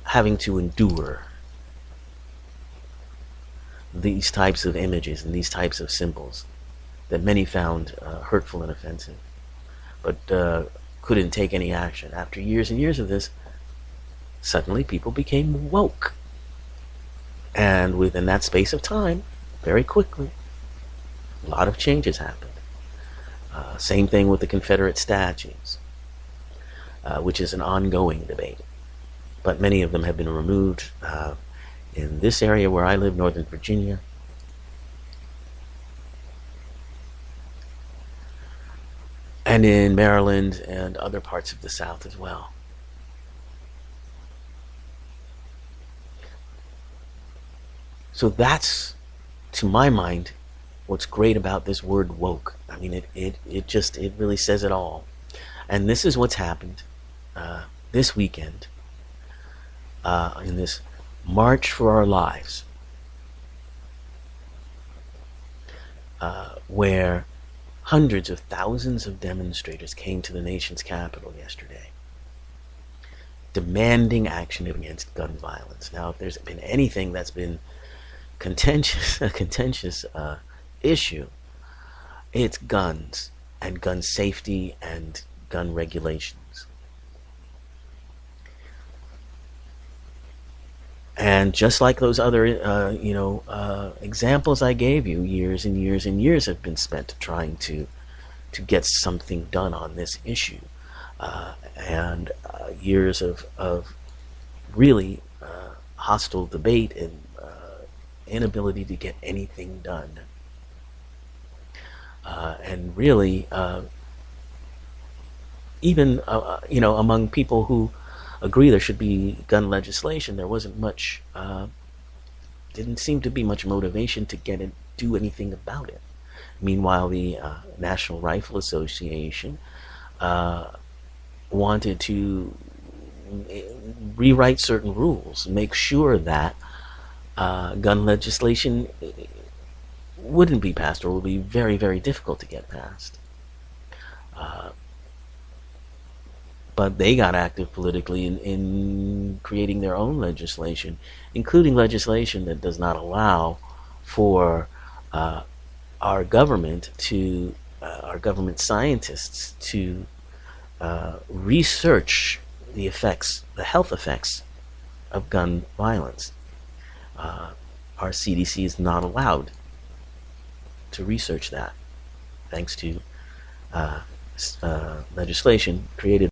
having to endure these types of images and these types of symbols that many found hurtful and offensive, but couldn't take any action. After years and years of this, suddenly people became woke. And within that space of time, very quickly, a lot of changes happened. Same thing with the Confederate statues, which is an ongoing debate. But many of them have been removed. In this area where I live, Northern Virginia, and in Maryland and other parts of the South as well. So that's, to my mind, what's great about this word woke. I mean, it really says it all. And this is what's happened this weekend in this March for Our Lives, where hundreds of thousands of demonstrators came to the nation's capital yesterday, demanding action against gun violence. Now, if there's been anything that's been a contentious issue, it's guns and gun safety and gun regulations. And just like those other, examples I gave you, years and years and years have been spent trying to get something done on this issue, and years of really hostile debate and inability to get anything done. And really, even among people who agree there should be gun legislation, there wasn't much, didn't seem to be much motivation to do anything about it. Meanwhile, the National Rifle Association wanted to rewrite certain rules, make sure that gun legislation wouldn't be passed, or would be very, very difficult to get passed. But they got active politically in creating their own legislation, including legislation that does not allow for our government scientists to research the health effects of gun violence. Our CDC is not allowed to research that, thanks to legislation created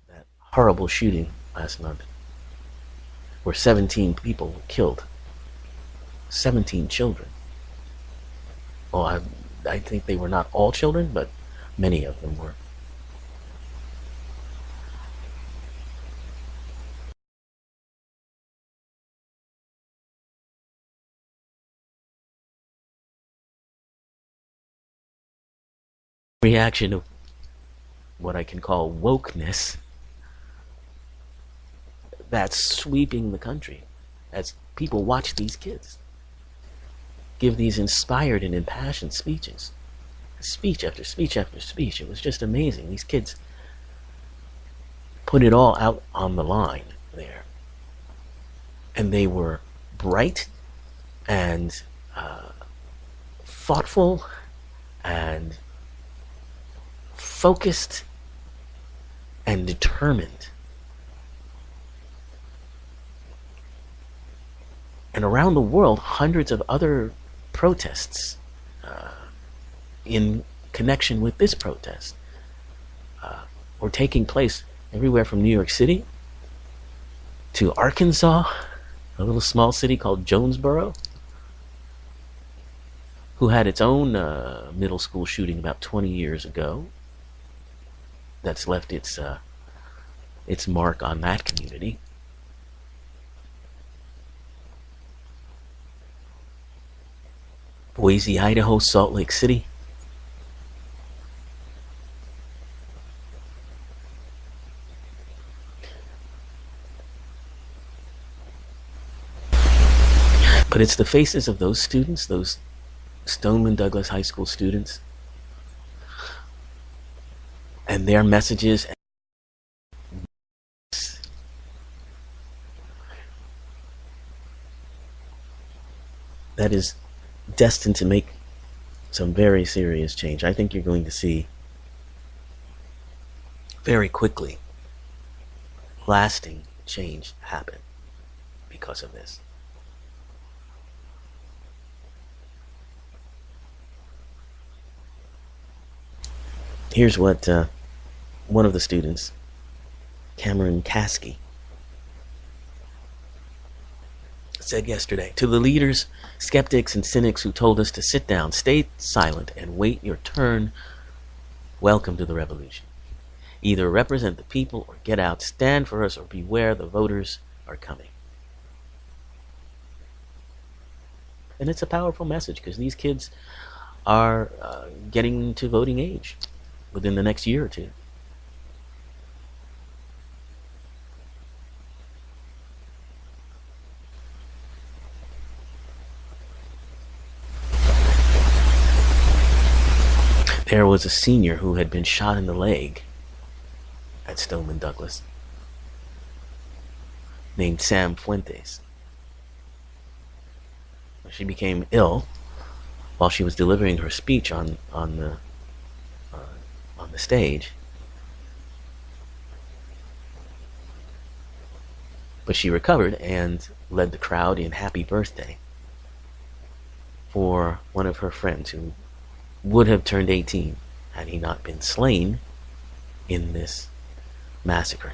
that horrible shooting last month, where 17 people were killed, 17 children. Well, I think they were not all children, but many of them were. Reaction of what I can call wokeness that's sweeping the country as people watch these kids give these inspired and impassioned speeches, speech after speech after speech. It was just amazing. These kids put it all out on the line there, and they were bright and thoughtful and focused and determined. And around the world, hundreds of other protests in connection with this protest were taking place everywhere from New York City to Arkansas, a little small city called Jonesboro, who had its own middle school shooting about 20 years ago that's left its mark on that community. Boise, Idaho, Salt Lake City. But it's the faces of those students, those Stoneman Douglas High School students, and their messages that is destined to make some very serious change. I think you're going to see very quickly lasting change happen because of this. Here's what one of the students, Cameron Caskey, said yesterday. To the leaders, skeptics, and cynics who told us to sit down, stay silent, and wait your turn, welcome to the revolution. Either represent the people or get out, stand for us, or beware, the voters are coming. And it's a powerful message because these kids are getting to voting age within the next year or two. There was a senior who had been shot in the leg at Stoneman Douglas named Sam Fuentes. She became ill while she was delivering her speech on the stage, but she recovered and led the crowd in "Happy Birthday" for one of her friends who would have turned 18 had he not been slain in this massacre.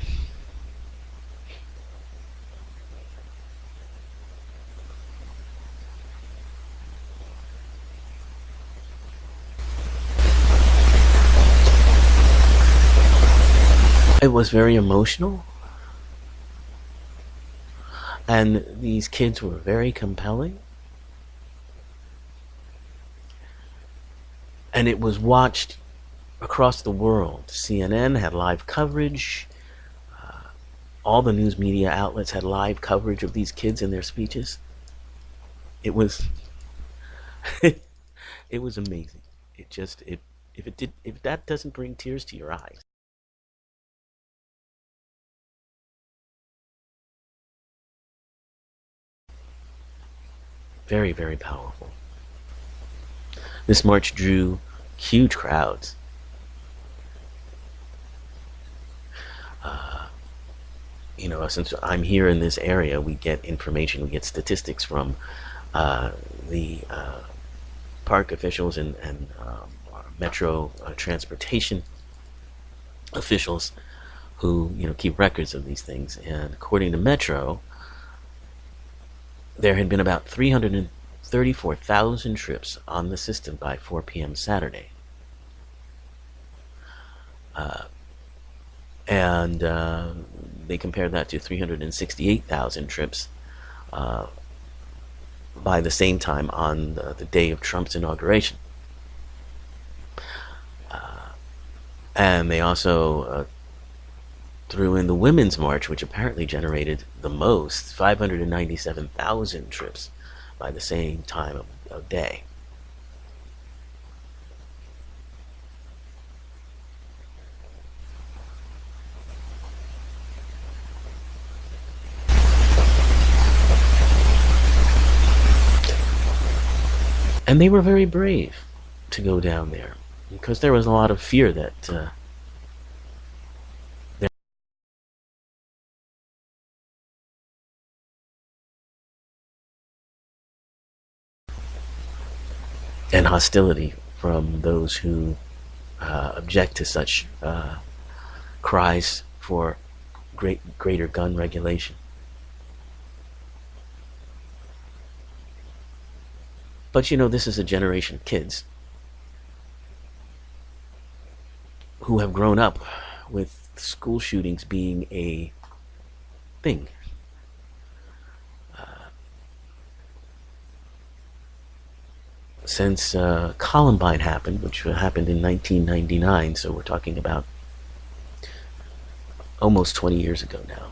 It was very emotional, and these kids were very compelling, and it was watched across the world. CNN had live coverage. All the news media outlets had live coverage of these kids and their speeches. It was it was amazing. If that doesn't bring tears to your eyes. Very, very powerful. This march drew huge crowds. Since I'm here in this area, we get information, we get statistics from the park officials and metro transportation officials who keep records of these things. And according to Metro, there had been about 334,000 trips on the system by 4 p.m. Saturday. And they compared that to 368,000 trips by the same time on the day of Trump's inauguration. And they also threw in the Women's March, which apparently generated the most, 597,000 trips by the same time of day. And they were very brave to go down there because there was a lot of fear that and hostility from those who object to such cries for greater gun regulation. But this is a generation of kids who have grown up with school shootings being a thing. Since Columbine happened, which happened in 1999, so we're talking about almost 20 years ago now.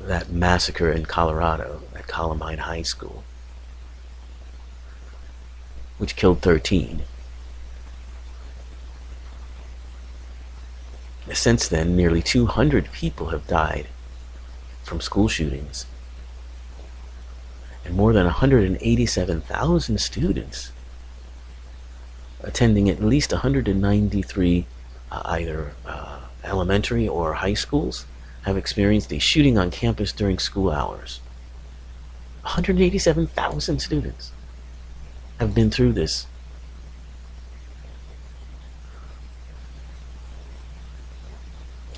that massacre in Colorado at Columbine High School, which killed 13. Since then, nearly 200 people have died from school shootings, and more than 187,000 students attending at least 193 either elementary or high schools have experienced a shooting on campus during school hours. 187,000 students have been through this.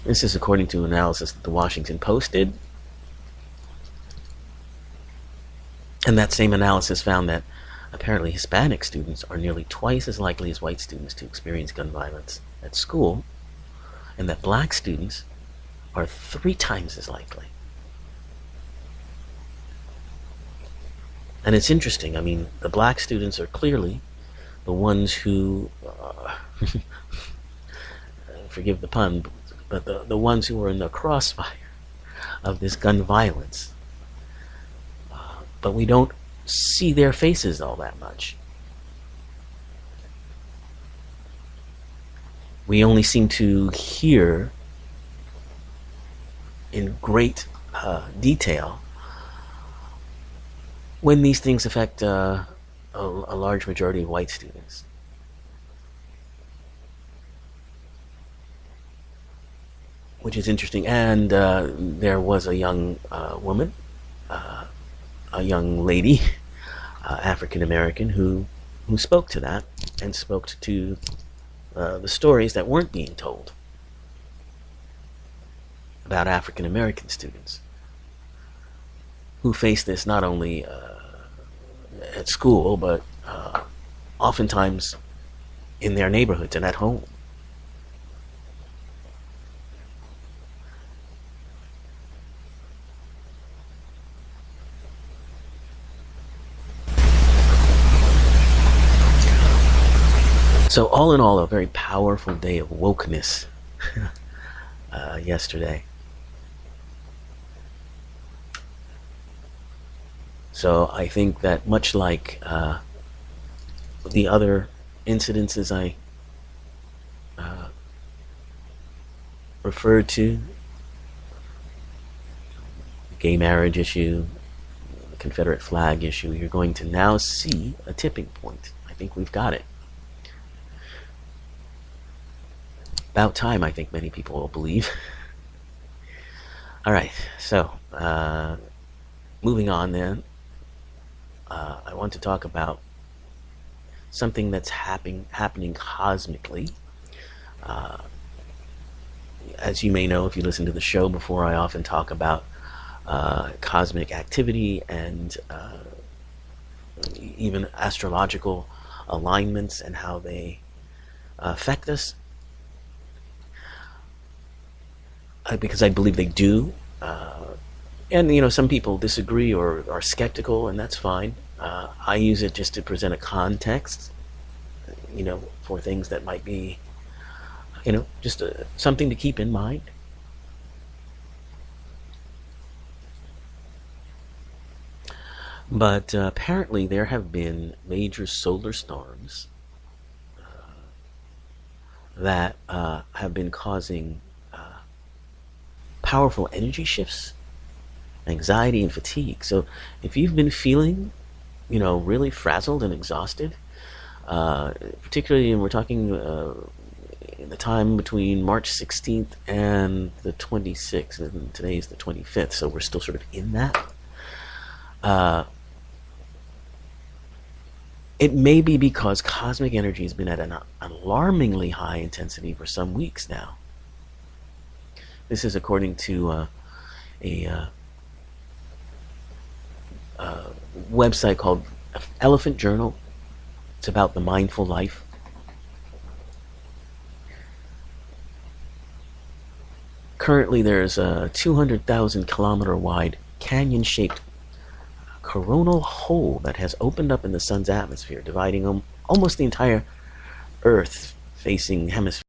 This is according to analysis that the Washington Post did. And that same analysis found that apparently Hispanic students are nearly twice as likely as white students to experience gun violence at school, and that black students are 3 times as likely. And it's interesting, I mean, the black students are clearly the ones who, forgive the pun, but the ones who are in the crossfire of this gun violence. But we don't see their faces all that much. We only seem to hear in great detail when these things affect a large majority of white students. Which is interesting. And there was a young woman, a young lady, African American, who spoke to that and spoke to the stories that weren't being told about African American students who face this not only at school, but oftentimes in their neighborhoods and at home. So all in all, a very powerful day of wokeness yesterday. So I think that much like the other incidences I referred to, the gay marriage issue, the Confederate flag issue, you're going to now see a tipping point. I think we've got it. About time, I think many people will believe. Alright, so moving on then, I want to talk about something that's happening cosmically. As you may know, if you listen to the show before, I often talk about cosmic activity and even astrological alignments and how they affect us. Because I believe they do. And, you know, some people disagree or are skeptical, and that's fine. I use it just to present a context, you know, for things that might be, you know, just something to keep in mind. But apparently there have been major solar storms that have been causing powerful energy shifts, anxiety, and fatigue. So if you've been feeling, you know, really frazzled and exhausted, particularly, and we're talking in the time between March 16th and the 26th, and today is the 25th, so we're still sort of in that. It may be because cosmic energy has been at an alarmingly high intensity for some weeks now. This is according to a website called Elephant Journal. It's about the mindful life. Currently, there's a 200,000 kilometer wide canyon-shaped coronal hole that has opened up in the sun's atmosphere, dividing almost the entire Earth-facing hemisphere.